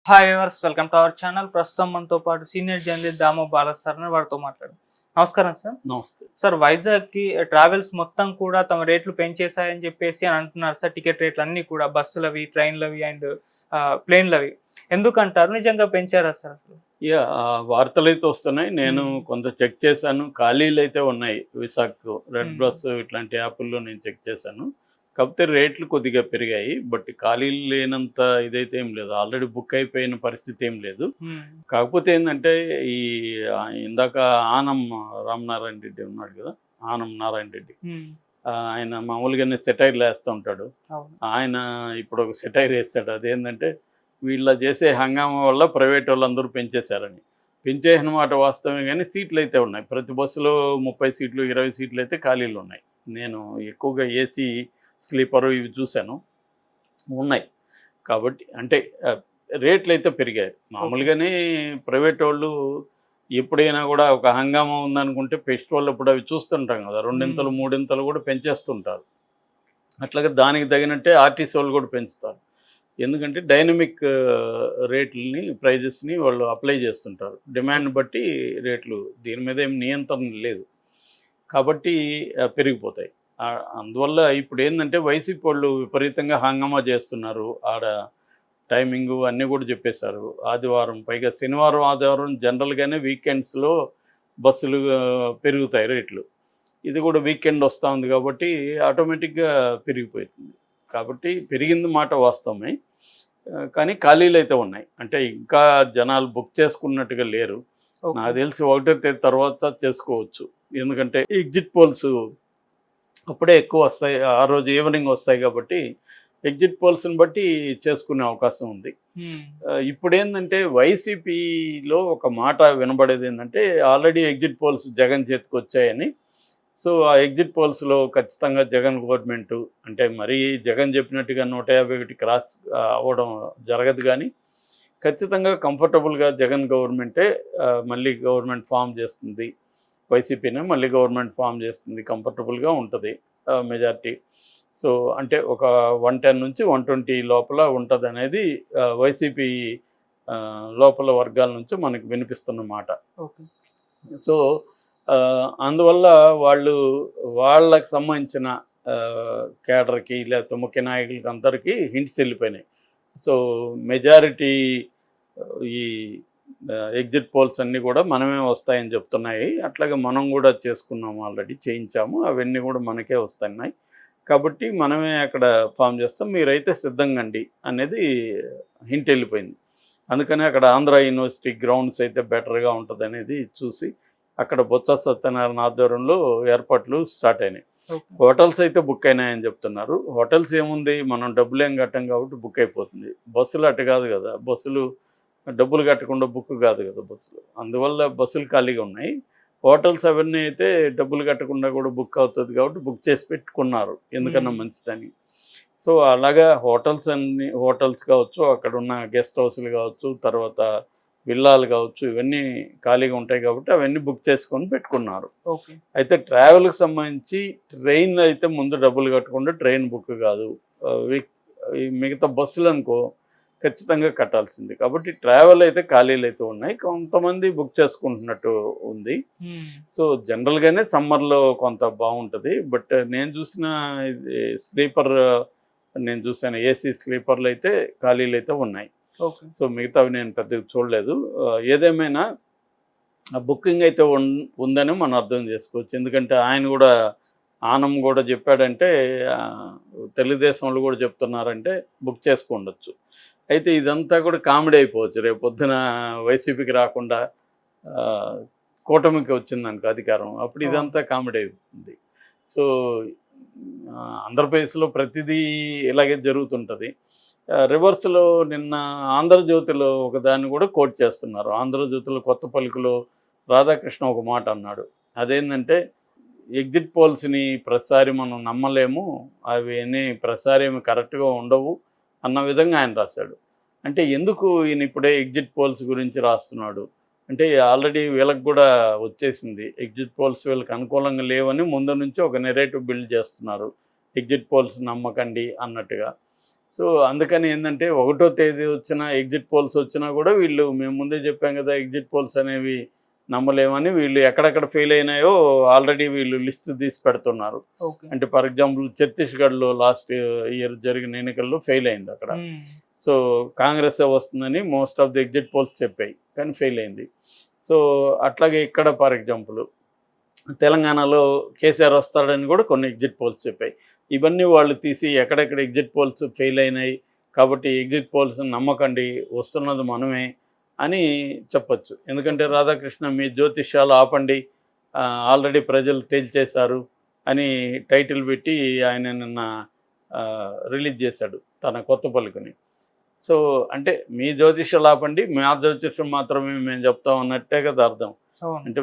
Hi viewers, welcome to our channel. ప్రస్తుతం మనతో పాటు senior journalist Damoh Bala sir అని వారితో మాట్లాడు. నమస్కారం సార్. నమస్తే. సార్, వైజాగ్‌కి ట్రావెల్స్ మొత్తం కూడా తమ రేట్లు పెంచేశాయని చెప్పేసి అని అంటున్నారు సార్. టికెట్ రేట్లు అన్నీ కూడా బస్సులవి, ట్రైన్‌లవి అండ్ ప్లేన్‌లవి. ఎందుకంటారు? నిజంగా పెంచారా సార్ అసలు? వార్తలైతే వస్తున్నాయి. నేను హ్మ్. కొంత చెక్ చేశాను. ఖాళీలైతే ఉన్నాయి విశాఖకు. రెడ్ హ్మ్. బస్ ఇట్లాంటి యాపుల్లో నేను చెక్ చేశాను. కాకపోతే రేట్లు కొద్దిగా పెరిగాయి. బట్ ఖాళీలు లేనంత ఇదైతే ఏం లేదు. ఆల్రెడీ బుక్ అయిపోయిన పరిస్థితి ఏం లేదు. హ్మ్. కాకపోతే ఏందంటే ఈ ఇందాక ఆనం రామనారాయణ రెడ్డి ఉన్నాడు కదా! ఆనం నారాయణ రెడ్డి. హ్మ్. ఆయన మామూలుగానే సెటైర్‌లు ఏస్తా ఉంటాడు. అవును. ఆయన ఇప్పుడు ఒక సెటైర్ ఏసాడు. అదేందంటే వీళ్ళ చేసే హంగామా వల్ల ప్రైవేటోళ్ళందరూ పెంచేశారని. పెంచేసిన మాట వాస్తవమే గానీ సీట్లయితే ఉన్నాయి. ప్రతి బస్సులో 30 సీట్లు, 20 సీట్లయితే ఖాళీలున్నాయి. నేను ఎక్కువగా ఏసీ, స్లీపరు ఇవి చూశాను. ఉన్నాయి. కాబట్టి అంటే రేట్లయితే పెరిగాయి. ఓకే. మామూలుగానే ప్రైవేటోళ్ళు ఎప్పుడైనా గూడా ఒక హంగామా ఉందనుకుంటే ఫెస్టివల్ అప్పుడు అవి చూస్తుంటాం గదా! హ్మ్. రెండింతలు, మూడింతలు గూడా పెంచేస్తుంటారు. అట్లాగే దానికి తగినట్టే ఆర్టీసీ వాళ్ళు గూడా పెంచుతారు. ఎందుకంటే డైనమిక్ రేట్లని, ప్రైజెస్‌ని వాళ్ళు అప్లై చేస్తుంటారు. డిమాండ్‌ని ఓకే. బట్టి రేట్లు దీని మీద ఏం నియంత్రణ లేదు. కాబట్టి పెరిగిపోతాయి. అందువల్ల ఇప్పుడేందంటే వైసీపీ వాళ్ళు విపరీతంగా హంగామా చేస్తున్నారు. ఆడ టైమింగు అన్నీ కూడా చెప్పేశారు. ఆదివారం పైగా శనివారం, ఆదివారం జనరల్‌గానే వీకెండ్స్‌లో బస్సులు పెరుగుతాయి రేట్లు. ఇది కూడా వీకెండ్ వస్తా ఉంది కాబట్టి ఆటోమేటిక్‌గా పెరిగిపోతుంది. కాబట్టి పెరిగింది మాట వాస్తవమే. కానీ ఖాళీలైతే ఉన్నాయి. అంటే ఇంకా జనాలు బుక్ చేసుకున్నట్టుగా లేరు. ఓకే. నాకు తెలిసి ఒకటో తేదీ తర్వాత చేసుకోవచ్చు. ఎందుకంటే ఎగ్జిట్ పోల్స్ అప్పుడే ఎక్కువ వస్తాయి. ఆ రోజు ఈవినింగ్ వస్తాయి కాబట్టి ఎగ్జిట్ పోల్స్‌ని బట్టి చేసుకునే అవకాశం ఉంది. హ్మ్. ఇప్పుడేందంటే వైసీపీలో ఒక మాట వినబడేదేందంటే ఆల్రెడీ ఎగ్జిట్ పోల్స్ జగన్ చేతికొచ్చాయని. సో, ఆ ఎగ్జిట్ పోల్స్‌లో ఖచ్చితంగా జగన్ గవర్నమెంటు అంటే మరీ జగన్ చెప్పినట్టుగా 151 క్రాస్ అవ్వడం జరగదు గానీ, ఖచ్చితంగా కంఫర్టబుల్‌గా జగన్ గవర్నమెంటే మళ్ళీ గవర్నమెంట్ ఫార్మ్ చేస్తుంది. వైసీపీనే మళ్ళీ గవర్నమెంట్ ఫార్మ్ చేస్తుంది. కంఫర్టబుల్‌గా ఉంటది మెజారిటీ. సో, అంటే ఒక 110 నుంచి 120 లోపల ఉంటదనేది వైసీపీ లోపల వర్గాల నుంచి మనకు వినిపిస్తున్న మాట. ఓకే. సో, అందువల్ల వాళ్ళు వాళ్ళకి సంబంధించిన కేడర్‌కి లేకపోతే ముఖ్య నాయకులకి అందరికీ హింట్స్ ఎళ్ళిపోయినాయి. సో, మెజారిటీ ఈ ఎగ్జిట్ పోల్స్ అన్నీ కూడా మనమే వస్తాయని చెప్తున్నాయి. అట్లాగే మనం కూడా చేసుకున్నాము ఆల్రెడీ చేయించాము. అవన్నీ కూడా మనకే వస్తున్నాయి. కాబట్టి మనమే అక్కడ ఫార్మ్ చేస్తాం. మీరైతే సిద్ధంగండి అనేది హింట్ ఎళ్ళిపోయింది. అందుకనే అక్కడ ఆంధ్ర యూనివర్సిటీ గ్రౌండ్స్ అయితే బెటర్‌గా ఉంటదనేది చూసి, అక్కడ బొత్స సత్యనారాయణ ఆధ్వర్యంలో ఏర్పాట్లు స్టార్ట్ అయినాయి. ఓకే. హోటల్స్ అయితే బుక్ అయినాయని చెప్తున్నారు. హోటల్స్ ఏముంది మనం డబ్బులేం కట్టం కాబట్టి బుక్ అయిపోతుంది. బస్సులు అటు కాదు కదా! బస్సులు డబ్బులు కట్టకుండా బుక్ కాదు కదా బస్సులు. అందువల్ల బస్సులు ఖాళీగా ఉన్నాయి. హోటల్స్ అవన్నీ అయితే డబ్బులు కట్టకుండా కూడా బుక్ అవుతది కాబట్టి బుక్ చేసి పెట్టుకున్నారు. ఎందుకన్నా హ్మ్. మంచిదని. సో, అలాగా హోటల్స్ కావచ్చు, అక్కడున్న గెస్ట్ హౌస్‌లు కావచ్చు, తర్వాత విల్లాలు కావచ్చు, ఇవన్నీ ఖాళీగా ఉంటాయి కాబట్టి అవన్నీ బుక్ చేసుకొని పెట్టుకున్నారు. ఓకే. అయితే ట్రావెల్‌కి సంబంధించి ట్రైన్ అయితే ముందు డబ్బులు కట్టకుండా ట్రైన్ బుక్ కాదు. వీక్ ఈ మిగతా బస్సులనుకో ఖచ్చితంగా కట్టాల్సిందే. కాబట్టి ట్రావెల్ అయితే ఖాళీలైతే ఉన్నాయి. కొంతమంది బుక్ చేసుకుంటున్నట్టు ఉంది. హ్మ్. సో, జనరల్‌గానే సమ్మర్‌లో కొంత బావుంటది. బట్ నేను చూసిన ఇది స్లీపర్ నేను చూసాను. ఏసీ స్లీపర్‌లయితే ఖాళీలైతే ఉన్నాయి. ఓకే. సో, మిగతావి నేను పెద్దగా చూడలేదు. ఏదేమైనా ఆ బుకింగ్ అయితే ఉందని మనం అర్థం చేసుకోవచ్చు. ఎందుకంటే ఆయన గూడా ఆనం గూడా చెప్పాడంటే ఆహ్, తెలుగుదేశం గూడా చెప్తున్నారంటే బుక్ చేసుకోండొచ్చు. అయితే ఇదంతా కూడా కామెడీ అయిపోవచ్చు. రేపొద్దున వైసీపీకి రాకుండా ఆహ్, కూటమికి వచ్చిందనుకో అధికారం. అప్పుడు అవును. ఇదంతా కామెడీ అయిపోతుంది. సో, ఆంధ్రప్రదేశ్‌లో ప్రతిదీ ఇలాగే జరుగుతుంటది. రివర్స్‌లో నిన్న 'ఆంధ్రజ్యోతి'లో ఒకదాన్ని కూడా కోట్ చేస్తున్నారు. 'ఆంధ్రజ్యోతి'లో కొత్త పలుకులో రాధాకృష్ణ ఒక మాట అన్నాడు. అదేంటంటే ఎగ్జిట్ పోల్స్‌ని ప్రతిసారి మనం నమ్మలేము. అవన్నీ ప్రతిసారి ఏమి కరెక్ట్‌గా ఉండవు అన్న విధంగా ఆయన రాశాడు. అంటే ఎందుకు ఈయన ఇప్పుడే ఎగ్జిట్ పోల్స్ గురించి రాస్తున్నాడు? అంటే ఆల్రెడీ వీళ్ళకి గూడా వచ్చేసింది. ఎగ్జిట్ పోల్స్ వీళ్ళకి అనుకూలంగా లేవని ముందు నుంచి ఒక నెరేటివ్ బిల్డ్ చేస్తున్నారు. ఎగ్జిట్ పోల్స్ నమ్మకండి అన్నట్టుగా. సో అందుకని ఏంటంటే 1వ తేదీ వచ్చిన ఎగ్జిట్ పోల్స్ వచ్చినా కూడా వీళ్ళు మేము ముందే చెప్పాం కదా ఎగ్జిట్ పోల్స్ అనేవి నమ్మలేమని వీళ్ళు ఎక్కడెక్కడ ఫెయిల్ అయినాయో ఆల్రెడీ వీళ్ళు లిస్ట్ తీసి పెడుతున్నారు. ఓకే. అంటే ఫర్ ఎగ్జాంపుల్ ఛత్తీస్గఢ్లో లాస్ట్ ఇయర్ జరిగిన ఎన్నికల్లో ఫెయిల్ అయింది అక్కడ. సో కాంగ్రెస్ వస్తుందని most of the exit polls చెప్పాయి కానీ ఫెయిల్ అయింది. సో అట్లాగే ఇక్కడ ఫర్ ఎగ్జాంపుల్ తెలంగాణలో కేసీఆర్ వస్తాడని కూడా కొన్ని ఎగ్జిట్ పోల్స్ చెప్పాయి. ఇవన్నీ వాళ్ళు తీసి ఎక్కడెక్కడ ఎగ్జిట్ పోల్స్ ఫెయిల్ అయినాయి కాబట్టి ఎగ్జిట్ పోల్స్ నమ్మకండి, వస్తున్నది మనమే అని చెప్పచ్చు. ఎందుకంటే రాధాకృష్ణ మీ జ్యోతిష్యాలు ఆపండి, ఆల్రెడీ ప్రజలు తేల్చేశారు అని టైటిల్ పెట్టి ఆయన నిన్న రిలీజ్ చేశాడు తన కొత్త పలుకుని. సో అంటే మీ జ్యోతిష్యాలు ఆపండి, మా జ్యోతిష్యం మాత్రమే మేము చెప్తాం అన్నట్టే కదా అర్థం. అంటే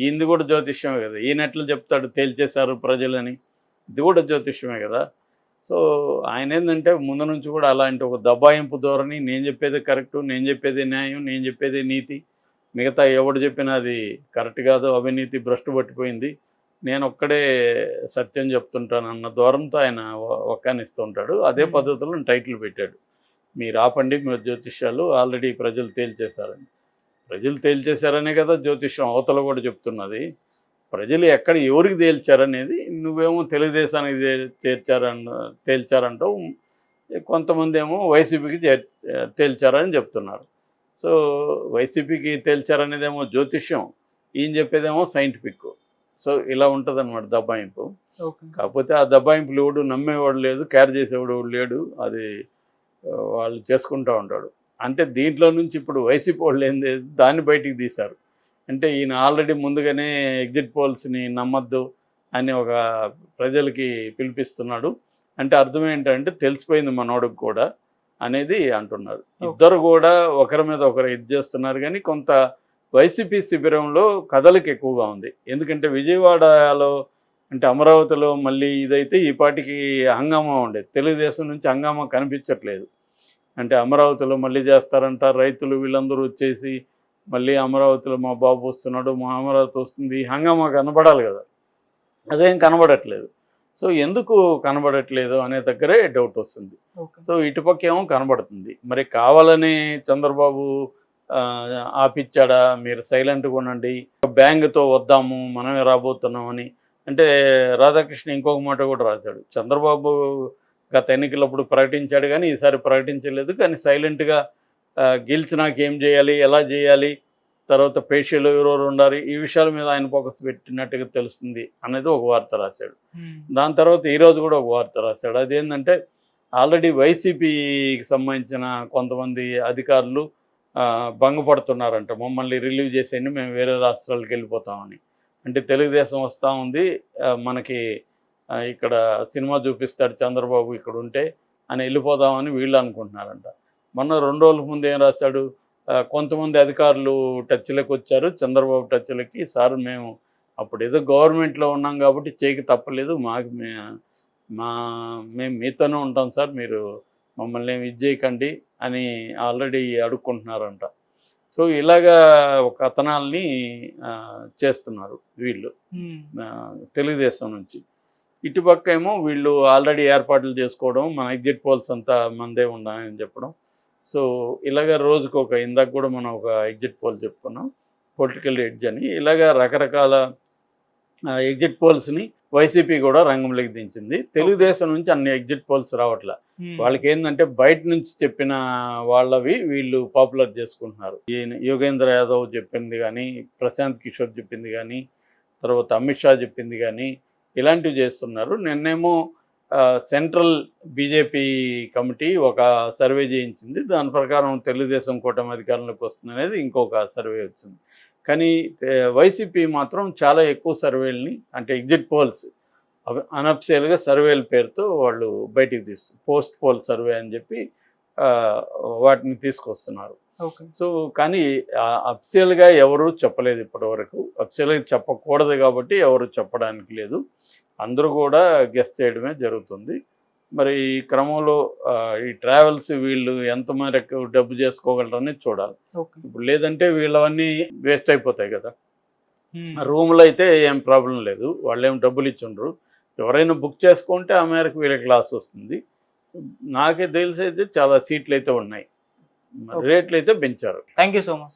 ఈయనది కూడా జ్యోతిష్యమే కదా, ఈయనట్లు చెప్తాడు తేల్చేశారు ప్రజలని, ఇది కూడా జ్యోతిష్యమే కదా. సో ఆయన ఏంటంటే ముందు నుంచి కూడా అలాంటి ఒక దబాయింపు ధోరణి, నేను చెప్పేది కరెక్టు, నేను చెప్పేది న్యాయం, నేను చెప్పేది నీతి, మిగతా ఎవడు చెప్పినా అది కరెక్ట్ కాదు, అవినీతి భ్రష్టు పట్టిపోయింది, నేను ఒక్కడే సత్యం చెప్తుంటాను అన్న ధోరణితో ఆయన ఒక్కానిస్తుంటాడు. అదే పద్ధతిలో టైటిల్ పెట్టాడు, మీరు ఆపండి మీ జ్యోతిష్యాలు, ఆల్రెడీ ప్రజలు తేల్చేశారని. ప్రజలు తేల్చేశారనే కదా జ్యోతిష్యం అవతల కూడా చెప్తున్నది. ప్రజలు ఎక్కడ ఎవరికి తేల్చారనేది నువ్వేమో తెలుగుదేశానికి తేల్చారంటావు, కొంతమంది ఏమో వైసీపీకి తేల్చారని చెప్తున్నారు. సో వైసీపీకి తేల్చారనేదేమో జ్యోతిష్యం, ఈయన చెప్పేదేమో సైంటిఫిక్. సో ఇలా ఉంటుంది అన్నమాట దబాయింపు. కాకపోతే ఆ దబాయింపులు ఎవడు నమ్మేవాడు లేదు, కేర్ చేసేవాడు లేడు, అది వాళ్ళు చేసుకుంటూ ఉంటాడు. అంటే దీంట్లో నుంచి ఇప్పుడు వైసీపీ వాళ్ళు ఏం దాన్ని బయటికి తీశారు. అంటే ఈయన ఆల్రెడీ ముందుగానే ఎగ్జిట్ పోల్స్ని నమ్మద్దు అని ఒక ప్రజలకి పిలిపిస్తున్నాడు. అంటే అర్థం ఏంటంటే తెలిసిపోయింది మనోడికి కూడా అనేది అంటున్నారు. ఇద్దరు కూడా ఒకరి మీద ఒకరు ఇది చేస్తున్నారు. కానీ కొంత వైసీపీ శిబిరంలో కదలిక ఎక్కువగా ఉంది. ఎందుకంటే విజయవాడలో అంటే అమరావతిలో మళ్ళీ ఇదైతే ఈ పాటికి హంగామా ఉండేది, తెలుగుదేశం నుంచి హంగామా కనిపించట్లేదు. అంటే అమరావతిలో మళ్ళీ చేస్తారంట, రైతులు వీళ్ళందరూ వచ్చేసి మళ్ళీ అమరావతిలో మా బాబు వస్తున్నాడు, మా అమరావతి వస్తుంది, హంగామా కనబడాలి కదా, అదేం కనబడట్లేదు. సో ఎందుకు కనబడట్లేదు అనే దగ్గరే డౌట్ వస్తుంది. సో ఇటుపక్క ఏమో కనబడుతుంది, మరి కావాలని చంద్రబాబు ఆపిచ్చాడా, మీరు సైలెంట్గా ఉండండి, బ్యాంగ్తో వద్దాము మనమే రాబోతున్నాం అని. అంటే రాధాకృష్ణ ఇంకొక మాట కూడా రాశాడు, చంద్రబాబు గత ఎన్నికలప్పుడు ప్రకటించాడు కానీ ఈసారి ప్రకటించలేదు, కానీ సైలెంట్గా గెలిచినాక ఏం చేయాలి, ఎలా చేయాలి, తర్వాత పేషీలు ఎవరెవరు ఉండాలి, ఈ విషయాల మీద ఆయన ఫోకస్ పెట్టినట్టుగా తెలుస్తుంది అనేది ఒక వార్త రాశాడు. దాని తర్వాత ఈరోజు కూడా ఒక వార్త రాశాడు. అదేంటంటే ఆల్రెడీ వైసీపీకి సంబంధించిన కొంతమంది అధికారులు భంగపడుతున్నారంట, మమ్మల్ని రిలీవ్ చేసేయండి, మేము వేరే రాష్ట్రాలకు వెళ్ళిపోతామని. అంటే తెలుగుదేశం వస్తూ ఉంది, మనకి ఇక్కడ సినిమా చూపిస్తాడు చంద్రబాబు ఇక్కడ ఉంటే అని వెళ్ళిపోదామని వీళ్ళు అనుకుంటున్నారంట. మొన్న 2 రోజుల ముందు ఏం రాశాడు, కొంతమంది అధికారులు టచ్లోకి వచ్చారు, చంద్రబాబు టచ్లోకి, సార్ మేము అప్పుడు ఏదో గవర్నమెంట్లో ఉన్నాం కాబట్టి చేయక తప్పలేదు, మేము మీతోనే ఉంటాం సార్, మీరు మమ్మల్ని ఏమి ఇది చేయకండి అని ఆల్రెడీ అడుక్కుంటున్నారంట. సో ఇలాగా ఒక కథనాల్ని చేస్తున్నారు వీళ్ళు తెలుగుదేశం నుంచి. ఇటుపక్క ఏమో వీళ్ళు ఆల్రెడీ ఏర్పాట్లు చేసుకోవడం, మన ఎగ్జిట్ పోల్స్ అంతా మనదే ఉండాలని చెప్పడం. సో ఇలాగ రోజుకు ఒక, ఇందాక కూడా మనం ఒక ఎగ్జిట్ పోల్ చెప్పుకున్నాం, పొలిటికల్ ఎడ్జ్ అని. ఇలాగ రకరకాల ఎగ్జిట్ పోల్స్ని వైసీపీ కూడా రంగంలోకి దించింది. తెలుగుదేశం నుంచి అన్ని ఎగ్జిట్ పోల్స్ రావట్లే, వాళ్ళకి ఏంటంటే బయట నుంచి చెప్పిన వాళ్ళవి వీళ్ళు పాపులర్ చేసుకుంటున్నారు. యోగేంద్ర యాదవ్ చెప్పింది కానీ, ప్రశాంత్ కిషోర్ చెప్పింది కానీ, తర్వాత అమిత్ షా చెప్పింది కానీ, ఇలాంటివి చేస్తున్నారు. నిన్నేమో సెంట్రల్ బీజేపీ కమిటీ ఒక సర్వే చేయించింది, దాని ప్రకారం తెలుగుదేశం కూటమి అధికారంలోకి వస్తుంది అనేది ఇంకొక సర్వే వచ్చింది. కానీ వైసీపీ మాత్రం చాలా ఎక్కువ సర్వేలని, అంటే ఎగ్జిట్ పోల్స్ అనఫిషియల్గా సర్వేల పేరుతో వాళ్ళు బయటికి తీస్తారు, పోస్ట్ పోల్ సర్వే అని చెప్పి వాటిని తీసుకొస్తున్నారు. సో కానీ అఫిషియల్గా ఎవరు చెప్పలేదు ఇప్పటివరకు, అఫిషియల్గా చెప్పకూడదు కాబట్టి ఎవరు చెప్పడానికి లేదు, అందరూ కూడా గెస్ చేయడమే జరుగుతుంది. మరి ఈ క్రమంలో ఈ ట్రావెల్స్ వీళ్ళు ఎంత మేరకు డబ్బు చేసుకోగలరని చూడాలి. ఇప్పుడు లేదంటే వీళ్ళవన్నీ వేస్ట్ అయిపోతాయి కదా. రూమ్లో అయితే ఏం ప్రాబ్లం లేదు, వాళ్ళు ఏం డబ్బులు ఇచ్చిండ్రు, ఎవరైనా బుక్ చేసుకుంటే ఆ మేరకు వీళ్ళకి లాస్ వస్తుంది. నాకే తెలిసి అయితే చాలా సీట్లు అయితే ఉన్నాయి, Okay. రేట్లు అయితే పెంచారు. Thank you so much.